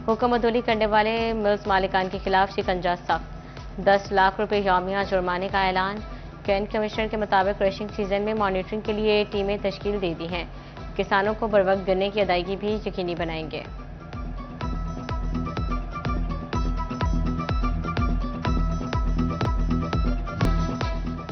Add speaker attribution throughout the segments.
Speaker 1: हुक्म अदोली करने वाले मिल्स मालिकान के खिलाफ शिकंजा सख्त, 10 लाख रुपए यौमिया जुर्माने का ऐलान। कैंट कमिश्नर के मुताबिक क्रशिंग सीजन में मॉनिटरिंग के लिए टीमें तश्कील दे दी हैं। किसानों को बरवक्त गन्ने की अदायगी भी यकीनी बनाएंगे।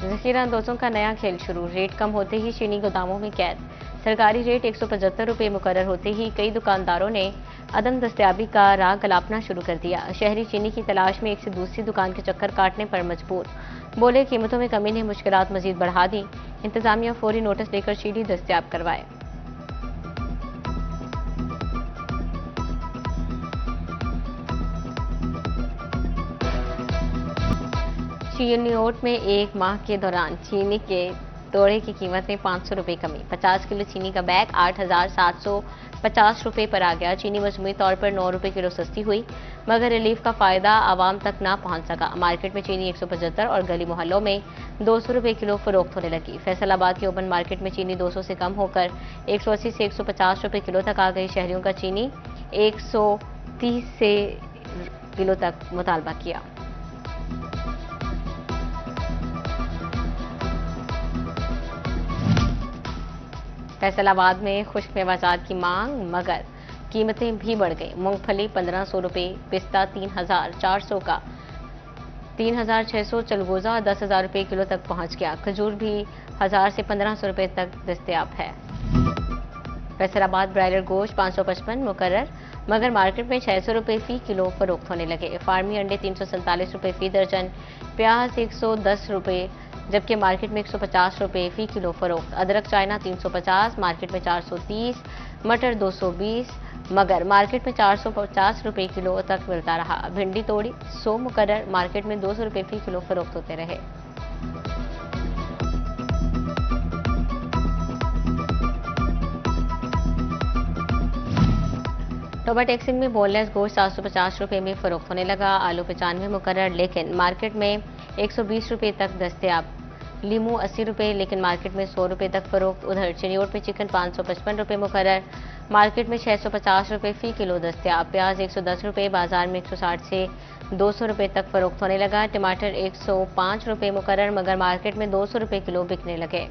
Speaker 1: जखीरा अंदोजों का नया खेल शुरू, रेट कम होते ही चीनी गोदामों में कैद। सरकारी रेट 175 रुपये मुकर्रर होते ही कई दुकानदारों ने अदम दस्तयाबी का राग गलापना शुरू कर दिया। शहरी चीनी की तलाश में एक से दूसरी दुकान के चक्कर काटने पर मजबूर। बोले कीमतों में कमी ने मुश्किलात मजीद बढ़ा दी। इंतजामिया फौरी नोटिस लेकर चीनी दस्तयाब करवाए। चीनी ओट में एक माह के दौरान चीनी के तोड़े की कीमत में 500 रुपये कमी। 50 किलो चीनी का बैग 8,750 रुपये पर आ गया। चीनी मजमूई तौर पर 9 रुपये किलो सस्ती हुई, मगर रिलीफ का फायदा आवाम तक ना पहुंच सका। मार्केट में चीनी 175 और गली मोहल्लों में 200 रुपये किलो फरोख्त होने लगी। फैसलाबाद के ओपन मार्केट में चीनी 200 से कम होकर 180 से 150 रुपये किलो तक आ गई। शहरियों का चीनी 130 से किलो तक मुतालबा किया। फैसलाबाद में खुश्क मेवाजात की मांग, मगर कीमतें भी बढ़ गई। मूंगफली 1500 रुपये, पिस्ता 3400 का 3600, चलगोजा 10,000 रुपये किलो तक पहुंच गया। खजूर भी 1000 से 1500 रुपये तक दस्तयाब है। फैसलाबाद ब्रायलर गोश्त 555 मुकर्रर, मगर मार्केट में 600 रुपये फी किलो फरोख्त होने लगे। फार्मी अंडे 347 रुपये फी दर्जन, प्याज 110 रुपये, जबकि मार्केट में 150 रुपये फी किलो फरोख्त। अदरक चाइना 350, मार्केट में 430, मटर 220, मगर मार्केट में 450 रुपये किलो तक मिलता रहा। भिंडी तोड़ी 100 मुकर्रर, मार्केट में 200 रुपये फी किलो फरोख्त होते रहे। टोबा टेक्सिंग में बोनलेस गोश्त 750 रुपये में फरोख्त होने लगा। आलू 95 मुकर्रर, लेकिन मार्केट में 120 रुपये तक दस्तयाब। लीमू 80 रुपये, लेकिन मार्केट में 100 रुपये तक फरोख्त। उधर चिनियोट में चिकन 555 रुपये मुकर्रर, मार्केट में 650 रुपये फी किलो दस्तयाब। प्याज 110 रुपये, बाजार में 160 से 200 रुपये तक फरोख्त होने लगा। टमाटर 105 रुपये मुकर्रर, मगर मार्केट में 200 रुपये किलो बिकने लगे।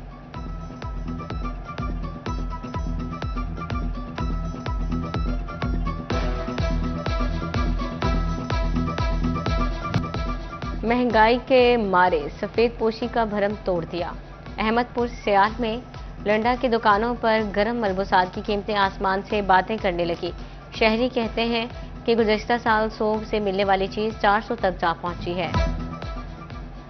Speaker 1: महंगाई के मारे सफेद पोशी का भरम तोड़ दिया। अहमदपुर सियाल में लंडा की दुकानों पर गर्म मलबूसात की कीमतें आसमान से बातें करने लगी। शहरी कहते हैं कि गुज़श्ता साल 100 से मिलने वाली चीज़ 400 तक जा पहुंची है।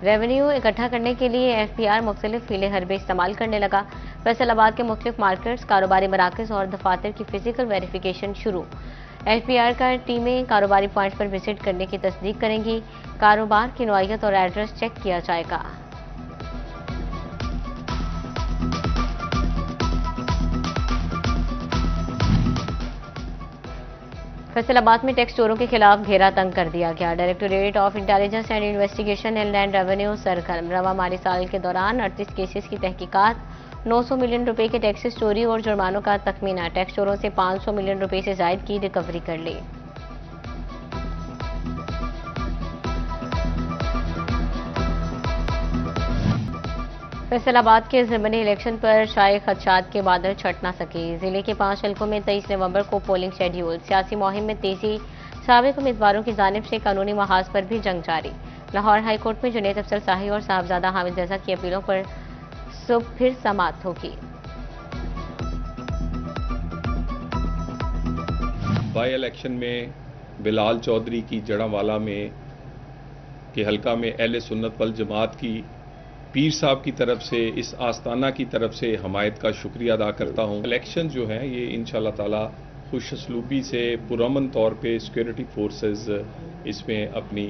Speaker 1: रेवेन्यू इकट्ठा करने के लिए एफपीआर मुख्तलिफ हीले हरबे इस्तेमाल करने लगा। फैसलाबाद के मुख्तलिफ मार्केट्स, कारोबारी मराकज़ और दफातर की फिजिकल वेरिफिकेशन शुरू। एफपीआर का टीमें कारोबारी पॉइंट पर विजिट करने की तस्दीक करेंगी। कारोबार की नौइयत और एड्रेस चेक किया जाएगा। फैसलाबाद में टैक्स चोरों के खिलाफ घेरा तंग कर दिया गया। Directorate of intelligence and investigation and revenue सरगर्म। रवा माली साल के दौरान 38 केसेस की तहकीकात, 900 मिलियन रुपए के टैक्सेस चोरी और जुर्मानों का तखमीना। टैक्स चोरों से 500 मिलियन रुपए से जायद की रिकवरी कर ली। फैसलाबाद के ज़िमनी इलेक्शन पर शाये खदशात के बादल छट ना सके। जिले के 5 हलकों में 23 नवंबर को पोलिंग शेड्यूल। सियासी मुहिम में तेजी, साबिक उम्मीदवारों की जानिब से कानूनी महाज पर भी जंग जारी। लाहौर हाईकोर्ट में जुनैद अफसर शाही और साहबजादा हामिद रजा की अपीलों पर सुबह फिर समाअत होगी।
Speaker 2: बाई इलेक्शन में बिलाल चौधरी की जड़ावाला में के हलका में अहले सुन्नत वल जमात की पीर साहब की तरफ से, इस आस्ताना की तरफ से हमायत का शुक्रिया अदा करता हूँ। इलेक्शन जो हैं ये इंशाअल्लाह ताला खुशअस्लूबी से पुरअमन तौर पे सिक्योरिटी फोर्सेस इसमें अपनी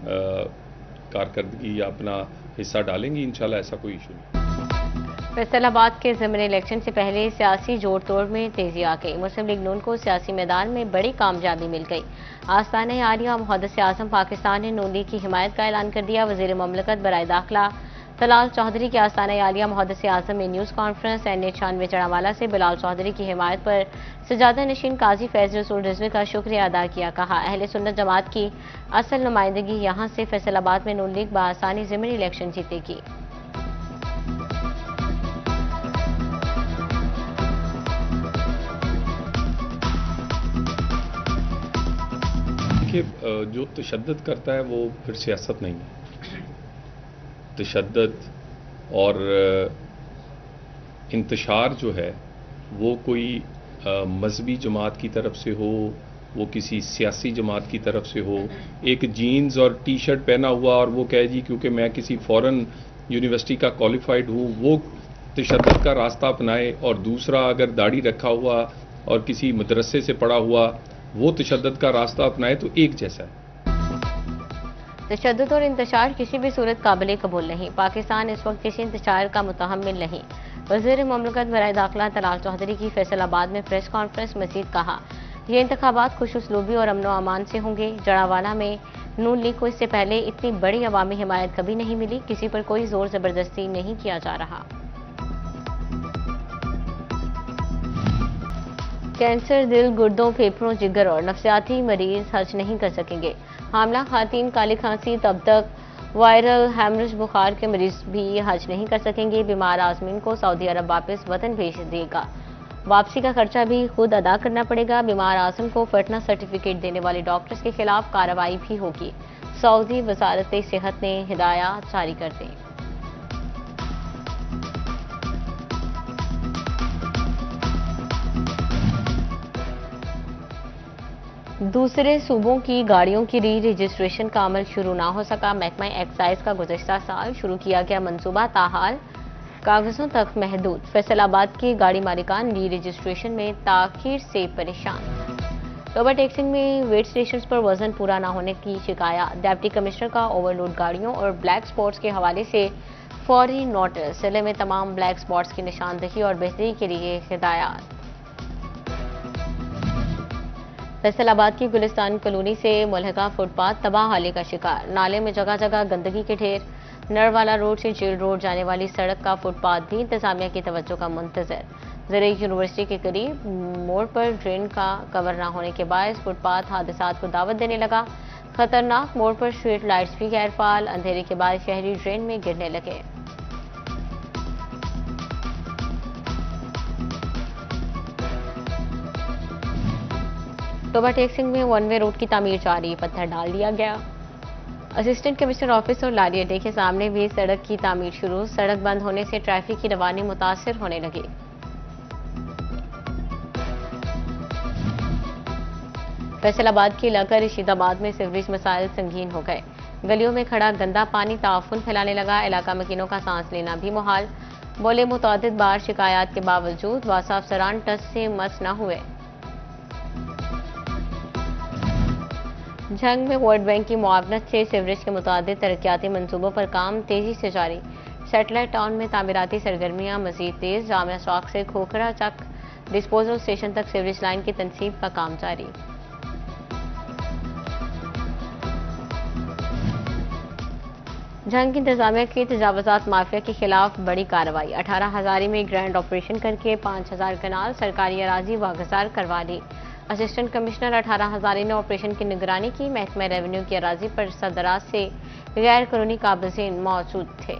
Speaker 2: कारकर्दगी या अपना हिस्सा डालेंगी। इंशाअल्लाह ऐसा कोई इशू नहीं।
Speaker 1: फैसलाबाद के ज़िमनी इलेक्शन से पहले सियासी जोड़ तोड़ में तेजी आ गई। मुस्लिम लीग नून को सियासी मैदान में बड़ी कामयाबी मिल गई। आस्ताना आलिया मुहद्दिस आज़म पाकिस्तान ने नून लीग की हिमायत का ऐलान कर दिया। वज़ीर ममलकत बराए दाखिला तलाल चौधरी के आस्थाना आलिया मुहद्दिस आजम में न्यूज़ कॉन्फ्रेंस। NA-96 जड़ावाला से बिलाल चौधरी की हिमायत पर सजादा नशीन काजी फैज रसूल रिजवी का शुक्रिया अदा किया। कहा अहले सुन्नत जमात की असल नुमाइंदगी यहाँ से फैसलाबाद में नून लीग बआसानी ज़िमनी इलेक्शन जीतेगी।
Speaker 2: देखिए, जो तशद्दुद करता है वो फिर सियासत नहीं है। तशद्दुद और इंतशार जो है वो कोई मजहबी जमात की तरफ से हो, वो किसी सियासी जमात की तरफ से हो। एक जीन्स और टी शर्ट पहना हुआ और वो कहे जी क्योंकि मैं किसी फॉरेन यूनिवर्सिटी का क्वालिफाइड हूँ, वो तशद्दुद का रास्ता अपनाए, और दूसरा अगर दाढ़ी रखा हुआ और किसी मदरसे से पढ़ा हुआ वो तशद्दुद का रास्ता अपनाए, तो एक जैसा है।
Speaker 1: तशद्दुद और इंतशार किसी भी सूरत काबिल कबूल नहीं। पाकिस्तान इस वक्त किसी इंतशार का मुतहम्मिल नहीं। वज़ीर मुमलिकत बराए दाखिला तलाल चौधरी की फैसलाबाद में प्रेस कॉन्फ्रेंस। मजीद कहा ये इंतखाबात खुश उसलूबी और अमन व अमान से होंगे। जड़ावाला में नून लीग को इससे पहले इतनी बड़ी अवामी हिमायत कभी नहीं मिली। किसी पर कोई जोर जबरदस्ती नहीं किया जा रहा। कैंसर, दिल, गुर्दों, फेफड़ों, जिगर और नफ्सियाती मरीज हज नहीं कर सकेंगे। हामला खातून, काली खांसी, तब तक वायरल हैमरेज बुखार के मरीज भी हज नहीं कर सकेंगे। बीमार आजमीन को सऊदी अरब वापस वतन भेज देगा। वापसी का खर्चा भी खुद अदा करना पड़ेगा। बीमार आजम को फटना सर्टिफिकेट देने वाले डॉक्टर्स के खिलाफ कार्रवाई भी होगी। सऊदी वजारत सेहत ने हिदायत जारी कर दी। दूसरे सूबों की गाड़ियों की री रजिस्ट्रेशन का अमल शुरू ना हो सका। महकमा एक्साइज का गुज़श्ता साल शुरू किया गया मंसूबा ताहाल कागजों तक महदूद। फैसलाबाद के गाड़ी मालिकान री रजिस्ट्रेशन में ताखीर से परेशान। टोबा टैक्सिंग में वेट स्टेशन पर वजन पूरा न होने की शिकायत। डिप्टी कमिश्नर का ओवरलोड गाड़ियों और ब्लैक स्पॉट्स के हवाले से फौरी नोटिस। जिले में तमाम ब्लैक स्पॉट्स की निशानदही और बेहतरी के लिए हिदायत। फैसलाबाद की गुलिस्तान कॉलोनी से मुलहका फुटपाथ तबाह हाली का शिकार। नाले में जगह जगह गंदगी के ढेर। नरवाला रोड से जेल रोड जाने वाली सड़क का फुटपाथ भी इंतजामिया की तवज्जो का मुंतजर। ज़रिए यूनिवर्सिटी के करीब मोड़ पर ड्रेन का कवर न होने के बायस फुटपाथ हादसात को दावत देने लगा। खतरनाक मोड़ पर स्ट्रीट लाइट्स भी गैर फाल। अंधेरे के बाद शहरी ड्रेन में गिरने लगे। टोबा टैक्सिंग में वन वे रोड की तामीर जारी। पत्थर डाल दिया गया। असिस्टेंट कमिश्नर ऑफिस और लारी अड्डे के सामने भी सड़क की तामीर शुरू। सड़क बंद होने से ट्रैफिक की रवानी मुतासिर होने लगी। फैसलाबाद के इलाका रशीदाबाद में सीवरेज मसाइल संगीन हो गए। गलियों में खड़ा गंदा पानी ताफुन फैलाने लगा। इलाका मकीनों का सांस लेना भी मुहाल। बोले मुतअद्दिद बार शिकायत के बावजूद वासा अफसरान टच से मस न हुए। झंग में वर्ल्ड बैंक की मुआवनत से सीवरेज के मुताबिक तरक्याती मंसूबों पर काम तेजी से जारी। सैटेलाइट टाउन में तामीराती सरगर्मियां मजीद तेज। जामिया चौक से खोखरा चक डिस्पोजल स्टेशन तक सीवरेज लाइन की तनसीब का काम जारी। झंग इंतजामिया की तजावुजात माफिया के खिलाफ बड़ी कार्रवाई। 18 हजारी में ग्रैंड ऑपरेशन करके 5000 कनाल सरकारी अराजी वागजार करवा ली। असिस्टेंट कमिश्नर 18 हजारी ने ऑपरेशन की निगरानी की। महकमा रेवेन्यू की अराजी पर सरदराज से गैर कानूनी काबिज़ीन मौजूद थे।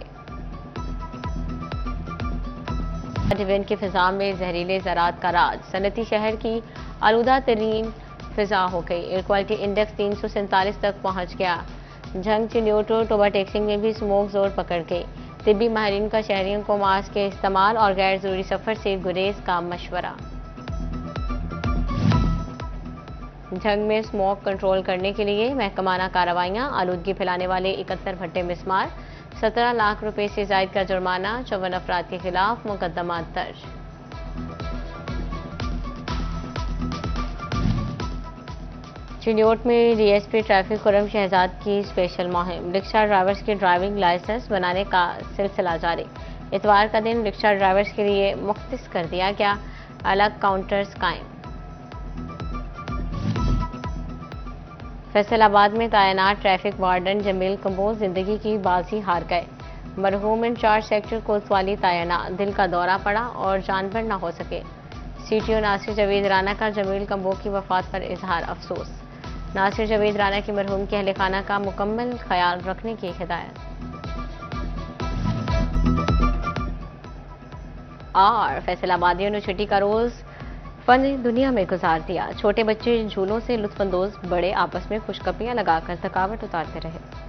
Speaker 1: डिवीजन की फिजा में जहरीले ज़रात का राज। सनती शहर की आलूदा तरीन फिजा हो गई। एयर क्वालिटी इंडेक्स 347 तक पहुंच गया। झंग, चिन्योटो, टोबा टैक्सिंग में भी स्मोक जोर पकड़ गई। तिब्बी माहिरीन का शहरियों को मास्क के इस्तेमाल और गैर जरूरी सफर से गुरेज का मशवरा। झंग में स्मोक कंट्रोल करने के लिए महकमाना कार्रवाइयां। आलूदगी फैलाने वाले 71 भट्टे मिस्मार। 17 लाख रुपए से जायद का जुर्माना। 54 अफराद के खिलाफ मुकदमा दर्ज। चिन्योट में डीएसपी ट्रैफिक खुरम शहजाद की स्पेशल मुहिम। रिक्शा ड्राइवर्स के ड्राइविंग लाइसेंस बनाने का सिलसिला जारी। इतवार का दिन रिक्शा ड्राइवर्स के लिए मुख्तस कर दिया गया। अलग काउंटर्स कायम। फैसलाबाद में तैनात ट्रैफिक वार्डन जमील कम्बोज जिंदगी की बाजी हार गए। मरहूम इंचार्ज सेक्टर कोतवाली तायना दिल का दौरा पड़ा और जानवर न हो सके। सीटीओ नासिर जावेद राना का जमील कम्बो की वफात पर इजहार अफसोस। नासिर जावेद राना की मरहूम के अहले खाना का मुकम्मल ख्याल रखने की हिदायत। और फैसलाबादियों ने छुट्टी का रोज फन दुनिया में गुजार दिया। छोटे बच्चे झूलों से लुत्फानंदोज, बड़े आपस में खुशखबरियां लगाकर थकावट उतारते रहे।